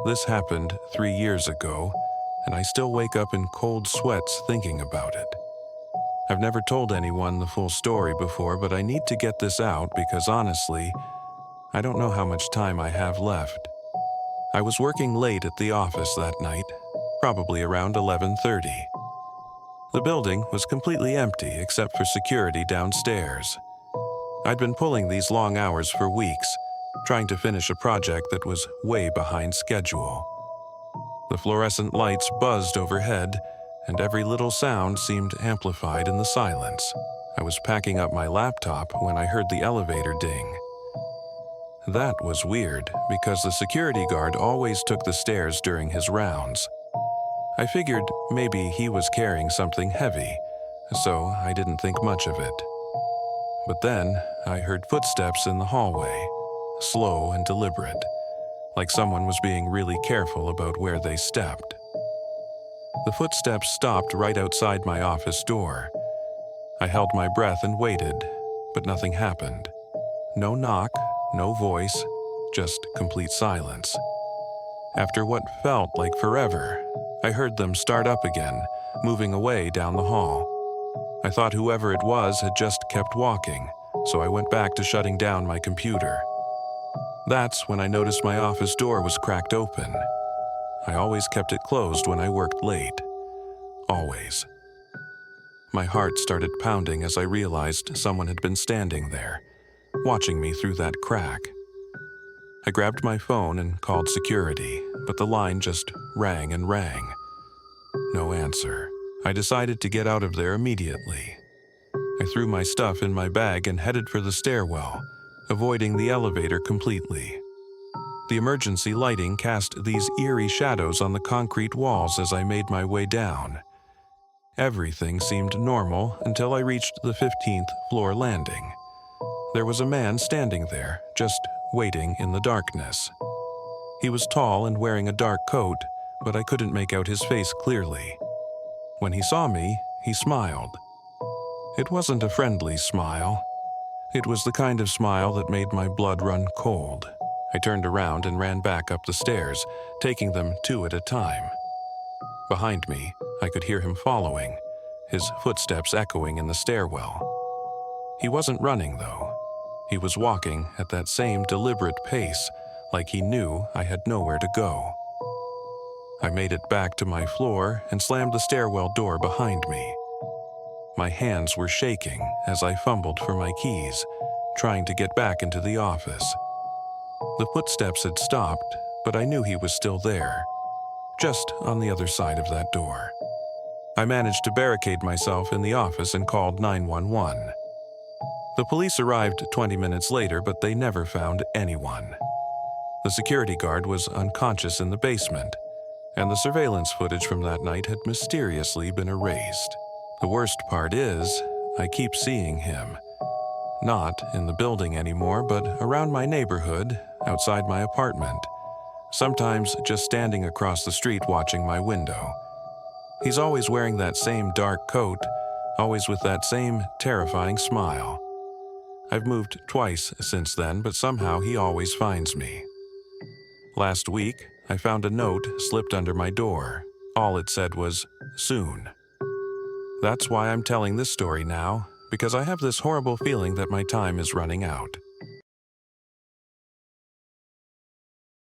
This happened 3 years ago, and I still wake up in cold sweats thinking about it. I've never told anyone the full story before, but I need to get this out because honestly, I don't know how much time I have left. I was working late at the office that night, probably around 11:30. The building was completely empty except for security downstairs. I'd been pulling these long hours for weeks, trying to finish a project that was way behind schedule. The fluorescent lights buzzed overhead, and every little sound seemed amplified in the silence. I was packing up my laptop when I heard the elevator ding. That was weird, because the security guard always took the stairs during his rounds. I figured maybe he was carrying something heavy, so I didn't think much of it. But then I heard footsteps in the hallway, slow and deliberate, like someone was being really careful about where they stepped. The footsteps stopped right outside my office door. I held my breath and waited, but nothing happened. No knock, no voice, just complete silence. After what felt like forever, I heard them start up again, moving away down the hall. I thought whoever it was had just kept walking, so I went back to shutting down my computer. That's when I noticed my office door was cracked open. I always kept it closed when I worked late. Always. My heart started pounding as I realized someone had been standing there, watching me through that crack. I grabbed my phone and called security, but the line just rang and rang. No answer. I decided to get out of there immediately. I threw my stuff in my bag and headed for the stairwell, avoiding the elevator completely. The emergency lighting cast these eerie shadows on the concrete walls as I made my way down. Everything seemed normal until I reached the 15th floor landing. There was a man standing there, just waiting in the darkness. He was tall and wearing a dark coat, but I couldn't make out his face clearly. When he saw me, he smiled. It wasn't a friendly smile. It was the kind of smile that made my blood run cold. I turned around and ran back up the stairs, taking them two at a time. Behind me, I could hear him following, his footsteps echoing in the stairwell. He wasn't running, though. He was walking at that same deliberate pace, like he knew I had nowhere to go. I made it back to my floor and slammed the stairwell door behind me. My hands were shaking as I fumbled for my keys, trying to get back into the office. The footsteps had stopped, but I knew he was still there, just on the other side of that door. I managed to barricade myself in the office and called 911. The police arrived 20 minutes later, but they never found anyone. The security guard was unconscious in the basement, and the surveillance footage from that night had mysteriously been erased. The worst part is, I keep seeing him. Not in the building anymore, but around my neighborhood, outside my apartment. Sometimes just standing across the street watching my window. He's always wearing that same dark coat, always with that same terrifying smile. I've moved twice since then, but somehow he always finds me. Last week, I found a note slipped under my door. All it said was, "Soon." That's why I'm telling this story now, because I have this horrible feeling that my time is running out.